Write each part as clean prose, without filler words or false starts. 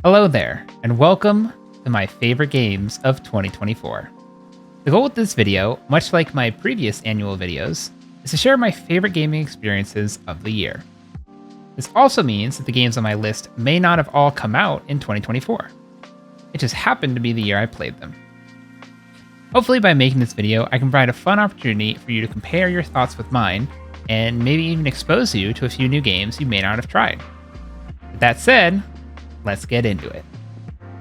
Hello there, and welcome to my favorite games of 2024. The goal with this video, much like my previous annual videos, is to share my favorite gaming experiences of the year. This also means that the games on my list may not have all come out in 2024. It just happened to be the year I played them. Hopefully by making this video, I can provide a fun opportunity for you to compare your thoughts with mine, and maybe even expose you to a few new games you may not have tried. With that said, let's get into it.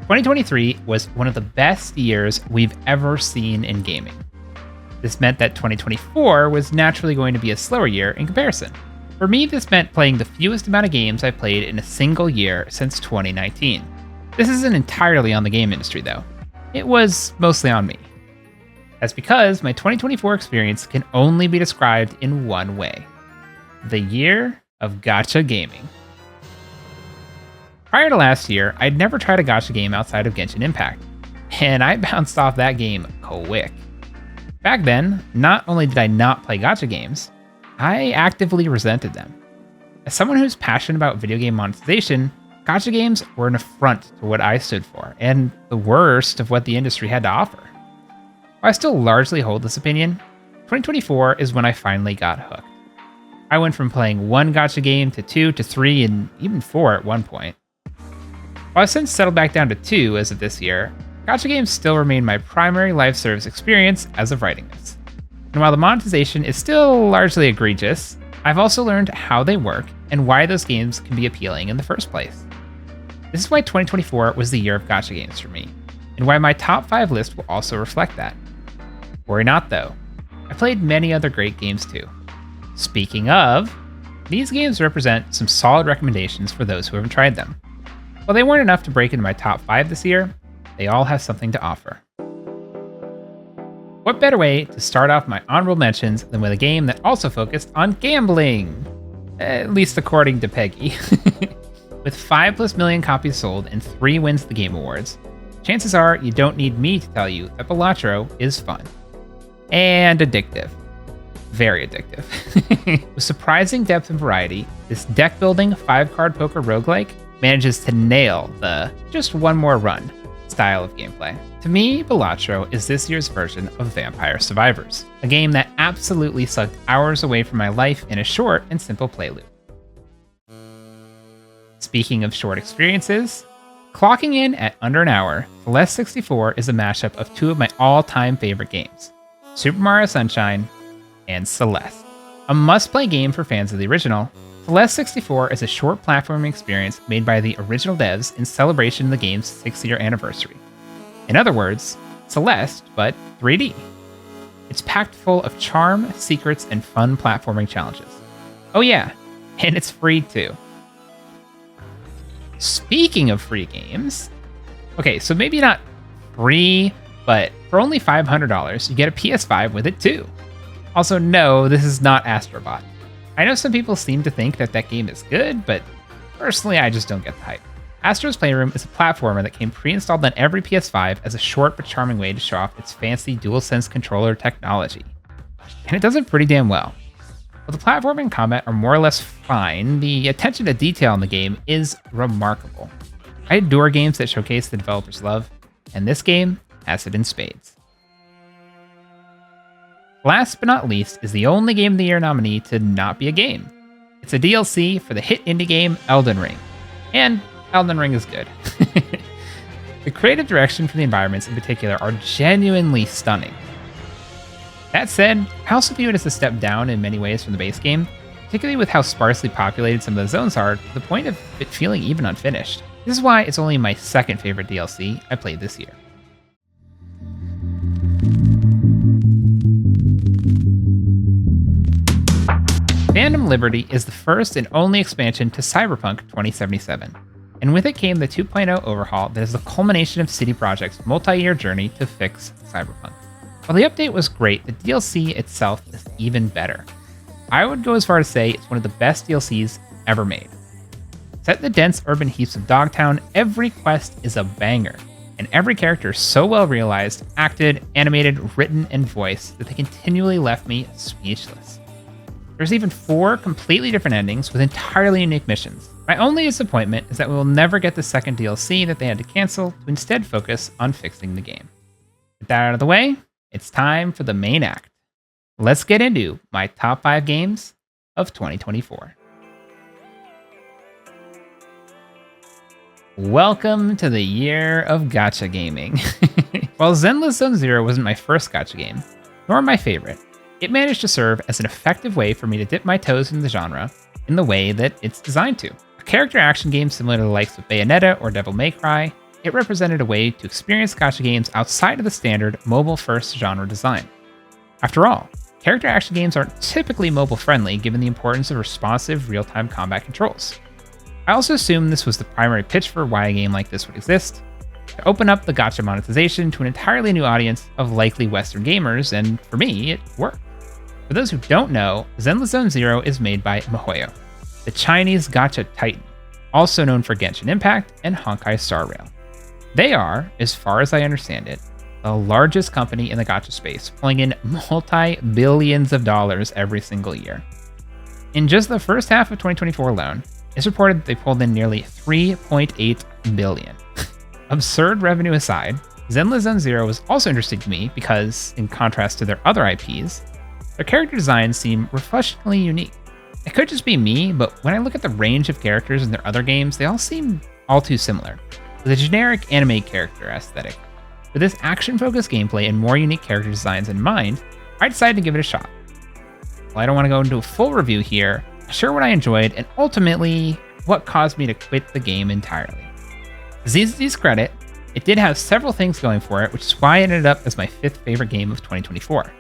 2023 was one of the best years we've ever seen in gaming. This meant that 2024 was naturally going to be a slower year in comparison. For me, this meant playing the fewest amount of games I've played in a single year since 2019. This isn't entirely on the game industry though. It was mostly on me. That's because my 2024 experience can only be described in one way: the year of gacha gaming. Prior to last year, I'd never tried a gacha game outside of Genshin Impact, and I bounced off that game quick. Back then, not only did I not play gacha games, I actively resented them. As someone who's passionate about video game monetization, gacha games were an affront to what I stood for, and the worst of what the industry had to offer. While I still largely hold this opinion, 2024 is when I finally got hooked. I went from playing one gacha game to 2 to 3 and even 4 at one point. While I've since settled back down to 2 as of this year, gacha games still remain my primary live service experience as of writing this. And while the monetization is still largely egregious, I've also learned how they work and why those games can be appealing in the first place. This is why 2024 was the year of gacha games for me, and why my top 5 list will also reflect that. Worry not though, I played many other great games too. Speaking of, these games represent some solid recommendations for those who haven't tried them. While they weren't enough to break into my top 5 this year, they all have something to offer. What better way to start off my honorable mentions than with a game that also focused on gambling? At least according to Peggy. With 5+ million copies sold and 3 wins at the Game Awards, chances are you don't need me to tell you that Balatro is fun. And addictive. Very addictive. With surprising depth and variety, this deck-building 5-card poker roguelike manages to nail the just one more run style of gameplay. To me, Balatro is this year's version of Vampire Survivors, a game that absolutely sucked hours away from my life in a short and simple play loop. Speaking of short experiences, clocking in at under an hour, Celeste 64 is a mashup of 2 of my all-time favorite games, Super Mario Sunshine and Celeste. A must-play game for fans of the original, Celeste 64 is a short platforming experience made by the original devs in celebration of the game's 6th-year anniversary. In other words, Celeste, but 3D. It's packed full of charm, secrets, and fun platforming challenges. Oh yeah, and it's free too. Speaking of free games, okay, so maybe not free, but for only $500, you get a PS5 with it too. Also, no, this is not Astrobot. I know some people seem to think that that game is good, but personally, I just don't get the hype. Astro's Playroom is a platformer that came pre-installed on every PS5 as a short but charming way to show off its fancy DualSense controller technology. And it does it pretty damn well. While the platforming and combat are more or less fine, the attention to detail in the game is remarkable. I adore games that showcase the developer's love, and this game has it in spades. Last but not least is the only Game of the Year nominee to not be a game. It's a DLC for the hit indie game Elden Ring. And Elden Ring is good. The creative direction for the environments in particular are genuinely stunning. That said, I also view it as a step down in many ways from the base game, particularly with how sparsely populated some of the zones are to the point of it feeling even unfinished. This is why it's only my second favorite DLC I played this year. Phantom Liberty is the first and only expansion to Cyberpunk 2077, and with it came the 2.0 overhaul that is the culmination of CD Projekt's multi-year journey to fix Cyberpunk. While the update was great, the DLC itself is even better. I would go as far as to say it's one of the best DLCs ever made. Set in the dense urban heaps of Dogtown, every quest is a banger, and every character is so well realized, acted, animated, written, and voiced that they continually left me speechless. There's even 4 completely different endings with entirely unique missions, My only disappointment is that we will never get the second DLC that they had to cancel to instead focus on fixing the game. With that out of the way, it's time for the main act. Let's get into my top 5 games of 2024. Welcome to the year of gacha gaming. While Zenless Zone Zero wasn't my first gacha game, nor my favorite, it managed to serve as an effective way for me to dip my toes into the genre in the way that it's designed to. A character action game similar to the likes of Bayonetta or Devil May Cry, it represented a way to experience gacha games outside of the standard mobile-first genre design. After all, character action games aren't typically mobile-friendly given the importance of responsive real-time combat controls. I also assume this was the primary pitch for why a game like this would exist, to open up the gacha monetization to an entirely new audience of likely Western gamers, and for me, it worked. For those who don't know, Zenless Zone Zero is made by MiHoYo, the Chinese gacha titan, also known for Genshin Impact and Honkai Star Rail. They are, as far as I understand it, the largest company in the gacha space, pulling in multi-billions of dollars every single year. In just the first half of 2024 alone, it's reported that they pulled in nearly $3.8 billion. Absurd revenue aside, Zenless Zone Zero was also interesting to me because, in contrast to their other IPs, their character designs seem refreshingly unique. It could just be me, but when I look at the range of characters in their other games, they all seem all too similar, with a generic anime character aesthetic. With this action-focused gameplay and more unique character designs in mind, I decided to give it a shot. While I don't want to go into a full review here, I'll share what I enjoyed and ultimately what caused me to quit the game entirely. To ZZ's credit, it did have several things going for it, which is why it ended up as my 5th favorite game of 2024.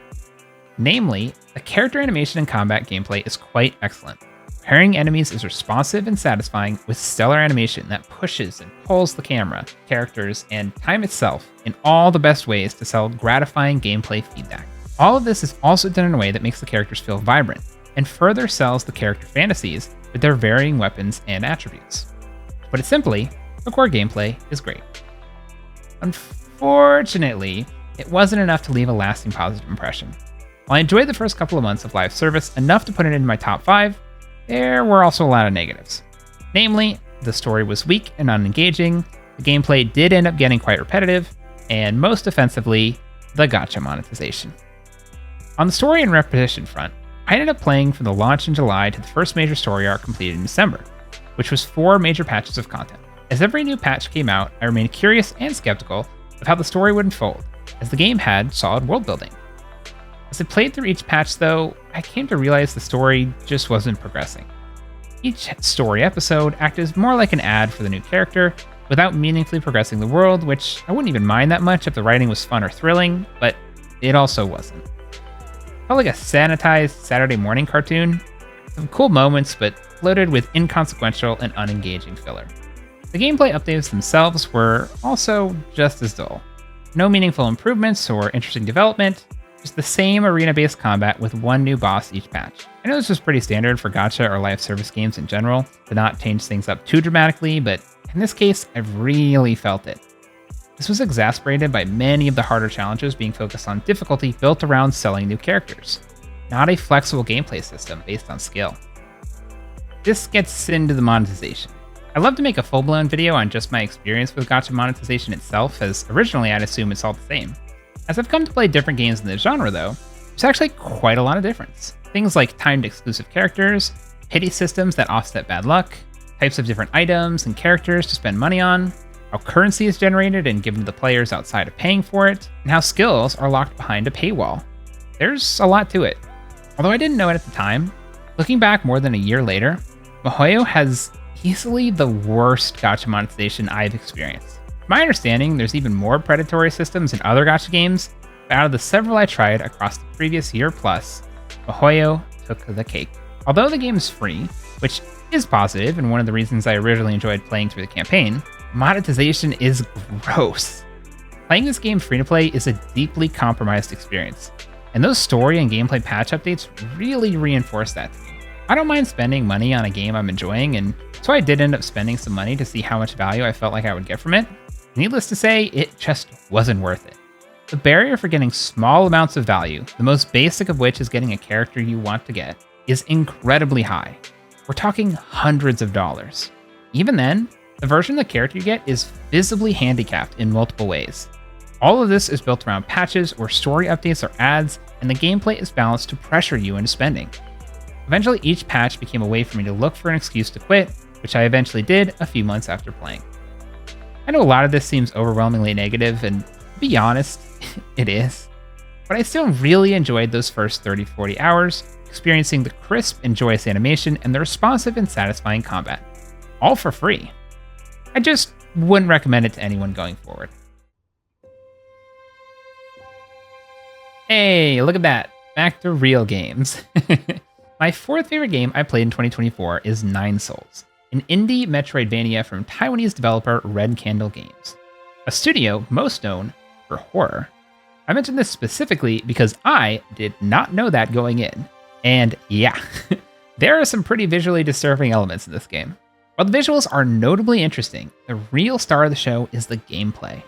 Namely, the character animation and combat gameplay is quite excellent. Pairing enemies is responsive and satisfying with stellar animation that pushes and pulls the camera, characters, and time itself in all the best ways to sell gratifying gameplay feedback. All of this is also done in a way that makes the characters feel vibrant and further sells the character fantasies with their varying weapons and attributes. To put it simply, the core gameplay is great. Unfortunately, it wasn't enough to leave a lasting positive impression. While I enjoyed the first couple of months of live service enough to put it in my top 5, there were also a lot of negatives. Namely, the story was weak and unengaging, the gameplay did end up getting quite repetitive, and most offensively, the gacha monetization. On the story and repetition front, I ended up playing from the launch in July to the first major story arc completed in December, which was 4 major patches of content. As every new patch came out, I remained curious and skeptical of how the story would unfold, as the game had solid world building. As I played through each patch though, I came to realize the story just wasn't progressing. Each story episode acted as more like an ad for the new character, without meaningfully progressing the world, which I wouldn't even mind that much if the writing was fun or thrilling, but it also wasn't. It felt like a sanitized Saturday morning cartoon, some cool moments, but loaded with inconsequential and unengaging filler. The gameplay updates themselves were also just as dull. No meaningful improvements or interesting development, just the same arena-based combat with one new boss each patch. I know this was pretty standard for gacha or live service games in general, to not change things up too dramatically, but in this case, I've really felt it. This was exacerbated by many of the harder challenges being focused on difficulty built around selling new characters, not a flexible gameplay system based on skill. This gets into the monetization. I'd love to make a full-blown video on just my experience with gacha monetization itself, as originally I'd assume it's all the same. As I've come to play different games in this genre though, there's actually quite a lot of difference. Things like timed exclusive characters, pity systems that offset bad luck, types of different items and characters to spend money on, how currency is generated and given to the players outside of paying for it, and how skills are locked behind a paywall. There's a lot to it. Although I didn't know it at the time, looking back more than a year later, MiHoYo has easily the worst gacha monetization I've experienced. To my understanding, there's even more predatory systems in other gacha games, but out of the several I tried across the previous year plus, MiHoYo took the cake. Although the game is free, which is positive and one of the reasons I originally enjoyed playing through the campaign, monetization is gross. Playing this game free-to-play is a deeply compromised experience, and those story and gameplay patch updates really reinforce that to me. I don't mind spending money on a game I'm enjoying, and so I did end up spending some money to see how much value I felt like I would get from it. Needless to say, it just wasn't worth it. The barrier for getting small amounts of value, the most basic of which is getting a character you want to get, is incredibly high. We're talking hundreds of dollars. Even then, the version of the character you get is visibly handicapped in multiple ways. All of this is built around patches or story updates or ads, and the gameplay is balanced to pressure you into spending. Eventually, each patch became a way for me to look for an excuse to quit, which I eventually did a few months after playing. I know a lot of this seems overwhelmingly negative, and to be honest, it is. But I still really enjoyed those first 30-40 hours, experiencing the crisp and joyous animation and the responsive and satisfying combat. All for free. I just wouldn't recommend it to anyone going forward. Hey, look at that. Back to real games. My fourth favorite game I played in 2024 is Nine Souls, an indie Metroidvania from Taiwanese developer Red Candle Games, a studio most known for horror. I mention this specifically because I did not know that going in. And yeah, there are some pretty visually disturbing elements in this game. While the visuals are notably interesting, the real star of the show is the gameplay.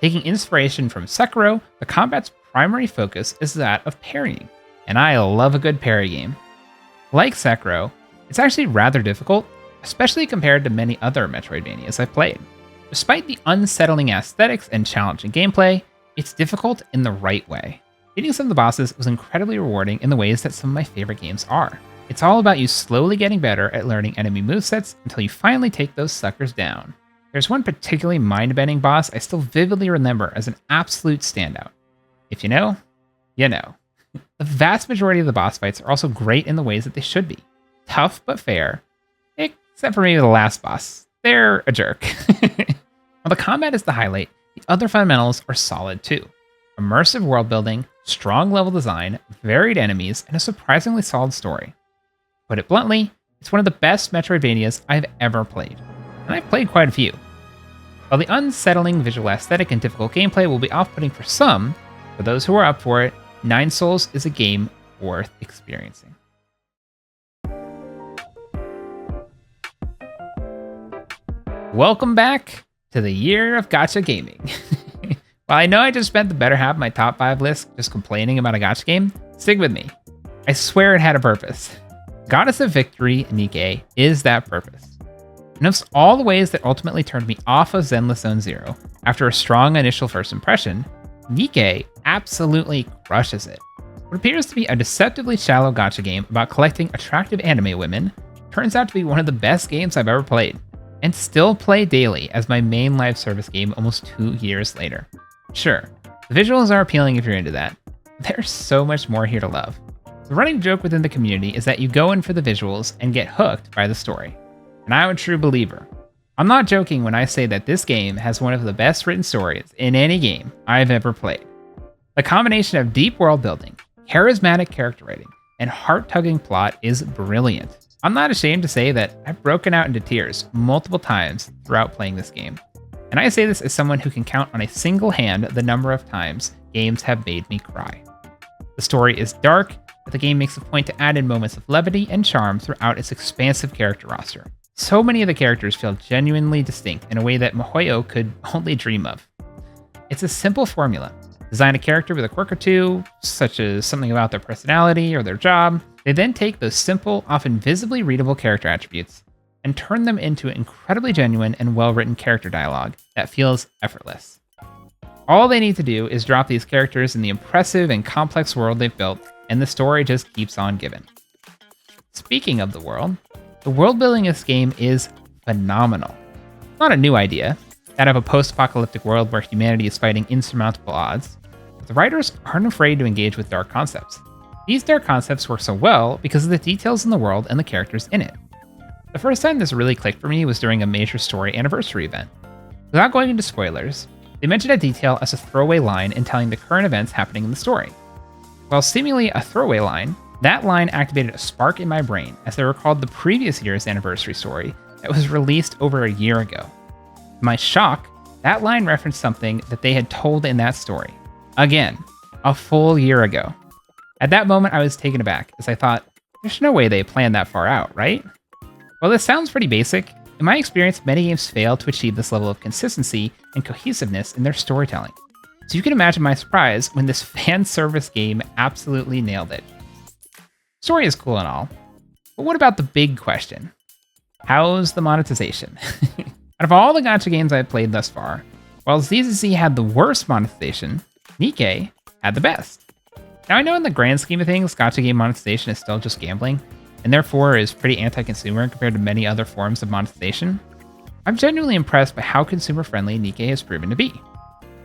Taking inspiration from Sekiro, the combat's primary focus is that of parrying, and I love a good parry game. Like Sekiro, it's actually rather difficult, especially compared to many other Metroidvanias I've played. Despite the unsettling aesthetics and challenging gameplay, it's difficult in the right way. Beating some of the bosses was incredibly rewarding in the ways that some of my favorite games are. It's all about you slowly getting better at learning enemy movesets until you finally take those suckers down. There's one particularly mind-bending boss I still vividly remember as an absolute standout. If you know, you know. The vast majority of the boss fights are also great in the ways that they should be. Tough but fair, except for maybe the last boss. They're a jerk. While the combat is the highlight, the other fundamentals are solid too. Immersive world building, strong level design, varied enemies, and a surprisingly solid story. Put it bluntly, it's one of the best Metroidvanias I've ever played, and I've played quite a few. While the unsettling visual aesthetic and difficult gameplay will be off-putting for some, for those who are up for it, Nine Souls is a game worth experiencing. Welcome back to the year of gacha gaming. While I know I just spent the better half of my top 5 list just complaining about a gacha game, stick with me. I swear it had a purpose. Goddess of Victory, Nikke, is that purpose. Notice all the ways that ultimately turned me off of Zenless Zone Zero. After a strong initial first impression, Nikke absolutely crushes it. What appears to be a deceptively shallow gacha game about collecting attractive anime women turns out to be one of the best games I've ever played, and still play daily as my main live service game almost 2 years later. Sure, the visuals are appealing if you're into that. There's so much more here to love. The running joke within the community is that you go in for the visuals and get hooked by the story. And I'm a true believer. I'm not joking when I say that this game has one of the best written stories in any game I've ever played. The combination of deep world building, charismatic character writing, and heart-tugging plot is brilliant. I'm not ashamed to say that I've broken out into tears multiple times throughout playing this game. And I say this as someone who can count on a single hand the number of times games have made me cry. The story is dark, but the game makes a point to add in moments of levity and charm throughout its expansive character roster. So many of the characters feel genuinely distinct in a way that miHoYo could only dream of. It's a simple formula. Design a character with a quirk or two, such as something about their personality or their job. They then take those simple, often visibly readable character attributes and turn them into incredibly genuine and well-written character dialogue that feels effortless. All they need to do is drop these characters in the impressive and complex world they've built, and the story just keeps on giving. Speaking of the world building in this game is phenomenal. Not a new idea, that of a post-apocalyptic world where humanity is fighting insurmountable odds, but the writers aren't afraid to engage with dark concepts. These dark concepts work so well because of the details in the world and the characters in it. The first time this really clicked for me was during a major story anniversary event. Without going into spoilers, they mentioned a detail as a throwaway line in telling the current events happening in the story. While seemingly a throwaway line, that line activated a spark in my brain as I recalled the previous year's anniversary story that was released over a year ago. To my shock, that line referenced something that they had told in that story. Again, a full year ago. At that moment, I was taken aback as I thought, there's no way they planned that far out, right? While this sounds pretty basic, in my experience, many games fail to achieve this level of consistency and cohesiveness in their storytelling. So you can imagine my surprise when this fan service game absolutely nailed it. Story is cool and all, but what about the big question? How's the monetization? Out of all the gacha games I've played thus far, while ZZZ had the worst monetization, Nikke had the best. Now I know in the grand scheme of things, gacha game monetization is still just gambling, and therefore is pretty anti-consumer compared to many other forms of monetization. I'm genuinely impressed by how consumer-friendly Nikke has proven to be.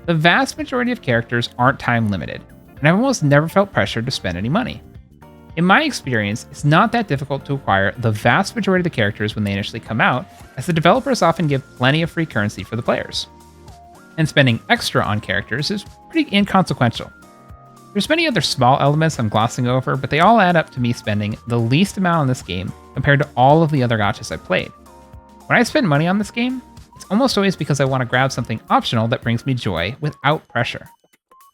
The vast majority of characters aren't time limited, and I've almost never felt pressured to spend any money. In my experience, it's not that difficult to acquire the vast majority of the characters when they initially come out, as the developers often give plenty of free currency for the players. And spending extra on characters is pretty inconsequential. There's many other small elements I'm glossing over, but they all add up to me spending the least amount on this game compared to all of the other gachas I've played. When I spend money on this game, it's almost always because I want to grab something optional that brings me joy without pressure.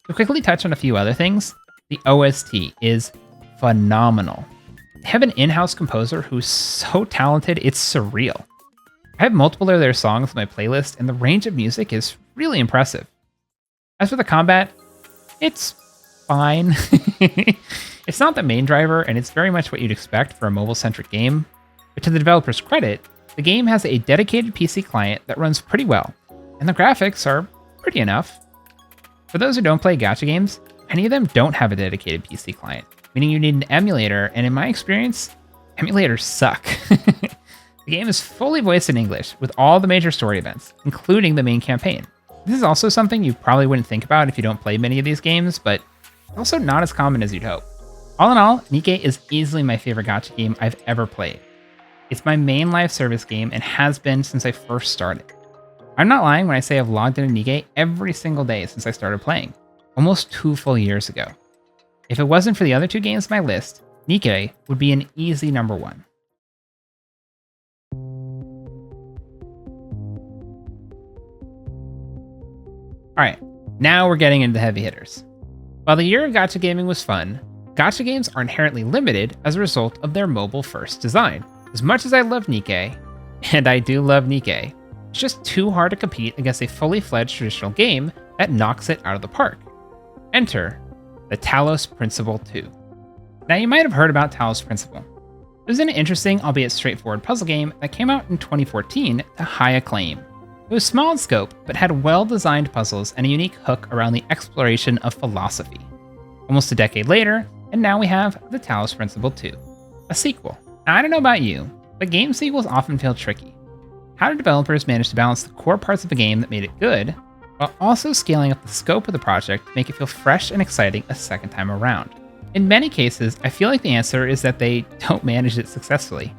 To quickly touch on a few other things, the OST is phenomenal. They have an in-house composer who's so talented, it's surreal. I have multiple of their songs on my playlist, and the range of music is really impressive. As for the combat, it's fine. It's not the main driver, and it's very much what you'd expect for a mobile-centric game. But to the developer's credit, the game has a dedicated PC client that runs pretty well, and the graphics are pretty enough. For those who don't play gacha games, many of them don't have a dedicated PC client, meaning you need an emulator, and in my experience, emulators suck. The game is fully voiced in English, with all the major story events, including the main campaign. This is also something you probably wouldn't think about if you don't play many of these games, but also not as common as you'd hope. All in all, Nikke is easily my favorite gacha game I've ever played. It's my main live service game and has been since I first started. I'm not lying when I say I've logged into Nikke every single day since I started playing, almost 2 full years ago. If it wasn't for the other 2 games on my list, Nikke would be an easy number 1. Alright, now we're getting into the heavy hitters. While the year of gacha gaming was fun, gacha games are inherently limited as a result of their mobile-first design. As much as I love Nikke, and I do love Nikke, it's just too hard to compete against a fully fledged traditional game that knocks it out of the park. Enter the Talos Principle 2. Now you might have heard about Talos Principle. It was an interesting, albeit straightforward puzzle game that came out in 2014 to high acclaim. It was small in scope, but had well-designed puzzles and a unique hook around the exploration of philosophy. Almost a decade later, and now we have the Talos Principle 2, a sequel. Now, I don't know about you, but game sequels often feel tricky. How do developers manage to balance the core parts of a game that made it good, while also scaling up the scope of the project to make it feel fresh and exciting a second time around? In many cases, I feel like the answer is that they don't manage it successfully.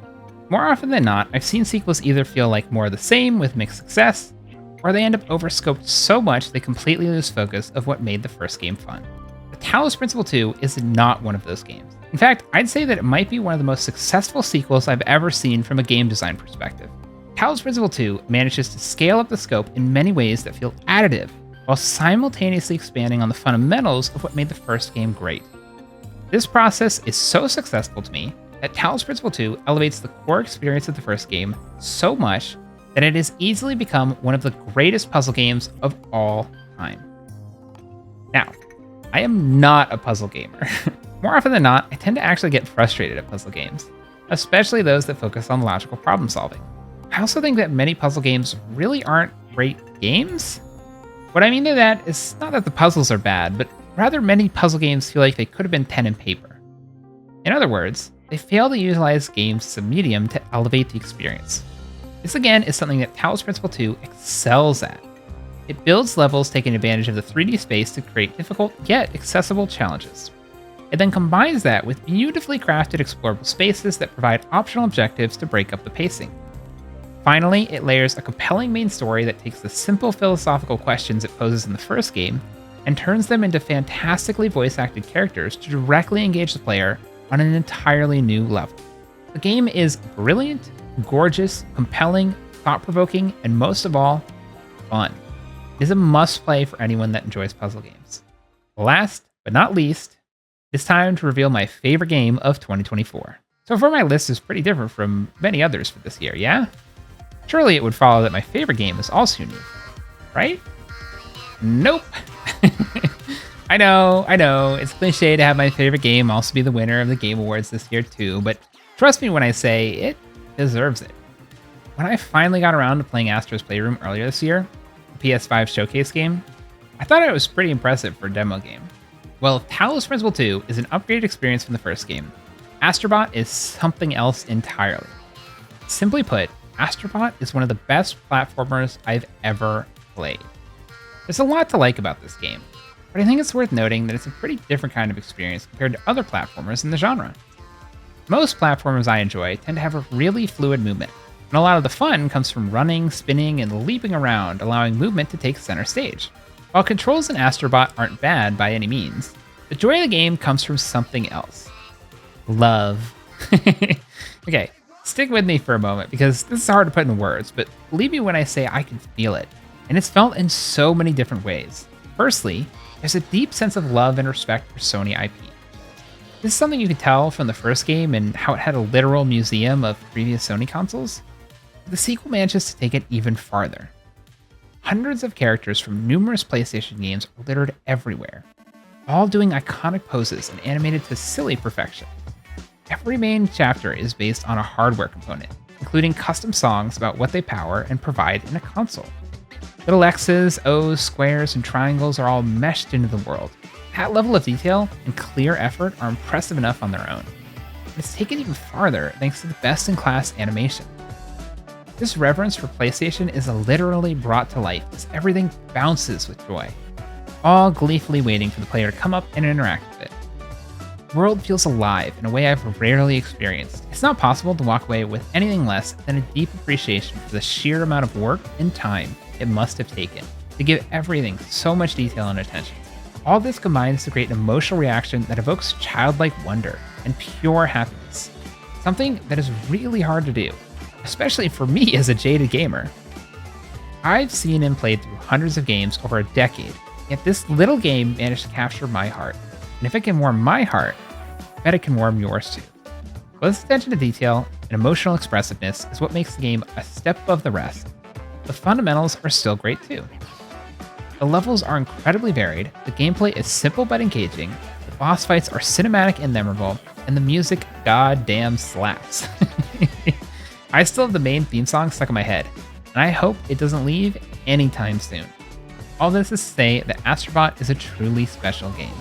More often than not, I've seen sequels either feel like more of the same with mixed success, or they end up overscoped so much they completely lose focus of what made the first game fun. The Talos Principle 2 is not one of those games. In fact, I'd say that it might be one of the most successful sequels I've ever seen from a game design perspective. Talos Principle 2 manages to scale up the scope in many ways that feel additive, while simultaneously expanding on the fundamentals of what made the first game great. This process is so successful to me that Talos Principle 2 elevates the core experience of the first game so much that it has easily become one of the greatest puzzle games of all time. Now, I am not a puzzle gamer. More often than not, I tend to actually get frustrated at puzzle games, especially those that focus on logical problem solving. I also think that many puzzle games really aren't great games. What I mean by that is not that the puzzles are bad, but rather many puzzle games feel like they could have been pen and paper. In other words, they fail to utilize games as a medium to elevate the experience. This again is something that Talos Principle 2 excels at. It builds levels taking advantage of the 3D space to create difficult yet accessible challenges. It then combines that with beautifully crafted explorable spaces that provide optional objectives to break up the pacing. Finally, it layers a compelling main story that takes the simple philosophical questions it poses in the first game and turns them into fantastically voice-acted characters to directly engage the player on an entirely new level. The game is brilliant, gorgeous, compelling, thought-provoking, and most of all, fun. It is a must-play for anyone that enjoys puzzle games. Last but not least, it's time to reveal my favorite game of 2024. So far my list is pretty different from many others for this year, yeah? Surely it would follow that my favorite game is also new, right? Nope. I know, it's cliche to have my favorite game also be the winner of the Game Awards this year too, but trust me when I say it deserves it. When I finally got around to playing Astro's Playroom earlier this year, the PS5 showcase game, I thought it was pretty impressive for a demo game. Well, if Talos Principle 2 is an upgraded experience from the first game, Astrobot is something else entirely. Simply put, Astrobot is one of the best platformers I've ever played. There's a lot to like about this game, but I think it's worth noting that it's a pretty different kind of experience compared to other platformers in the genre. Most platformers I enjoy tend to have a really fluid movement, and a lot of the fun comes from running, spinning, and leaping around, allowing movement to take center stage. While controls in Astrobot aren't bad by any means, the joy of the game comes from something else. Love. Okay, stick with me for a moment because this is hard to put in words, but believe me when I say I can feel it, and it's felt in so many different ways. Firstly, there's a deep sense of love and respect for Sony IP. This is something you can tell from the first game and how it had a literal museum of previous Sony consoles. The sequel manages to take it even farther. Hundreds of characters from numerous PlayStation games are littered everywhere, all doing iconic poses and animated to silly perfection. Every main chapter is based on a hardware component, including custom songs about what they power and provide in a console. Little X's, O's, squares, and triangles are all meshed into the world. That level of detail and clear effort are impressive enough on their own. But it's taken even farther thanks to the best-in-class animation. This reverence for PlayStation is literally brought to life as everything bounces with joy, all gleefully waiting for the player to come up and interact with it. The world feels alive in a way I've rarely experienced. It's not possible to walk away with anything less than a deep appreciation for the sheer amount of work and time it must have taken to give everything so much detail and attention. All this combines to create an emotional reaction that evokes childlike wonder and pure happiness, something that is really hard to do, especially for me as a jaded gamer. I've seen and played through hundreds of games over a decade, yet this little game managed to capture my heart. And if it can warm my heart, I bet it can warm yours too. Close attention to detail and emotional expressiveness is what makes the game a step above the rest. The fundamentals are still great too. The levels are incredibly varied, the gameplay is simple but engaging, the boss fights are cinematic and memorable, and the music goddamn slaps. I still have the main theme song stuck in my head, and I hope it doesn't leave anytime soon. All this is to say that Astrobot is a truly special game.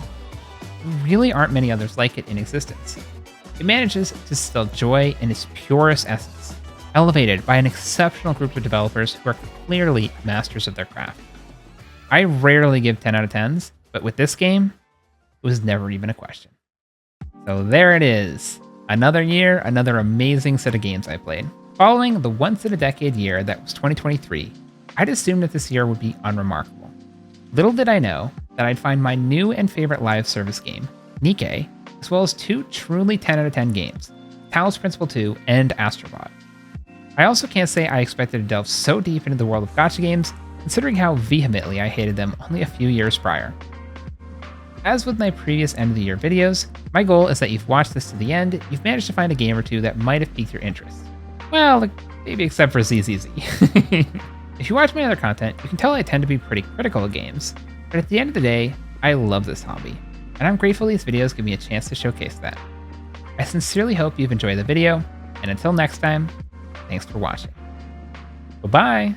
There really aren't many others like it in existence. It manages to distill joy in its purest essence, elevated by an exceptional group of developers who are clearly masters of their craft. I rarely give 10 out of 10s, but with this game, it was never even a question. So there it is. Another year, another amazing set of games I played. Following the once-in-a-decade year that was 2023, I'd assumed that this year would be unremarkable. Little did I know that I'd find my new and favorite live service game, Nikke, as well as two truly 10 out of 10 games, Talos Principle 2 and Astrobot. I also can't say I expected to delve so deep into the world of gacha games, considering how vehemently I hated them only a few years prior. As with my previous end-of-the-year videos, my goal is that you've watched this to the end, you've managed to find a game or two that might have piqued your interest. Well, maybe except for ZZZ. If you watch my other content, you can tell I tend to be pretty critical of games, but at the end of the day, I love this hobby, and I'm grateful these videos give me a chance to showcase that. I sincerely hope you've enjoyed the video, and until next time, thanks for watching. Bye-bye!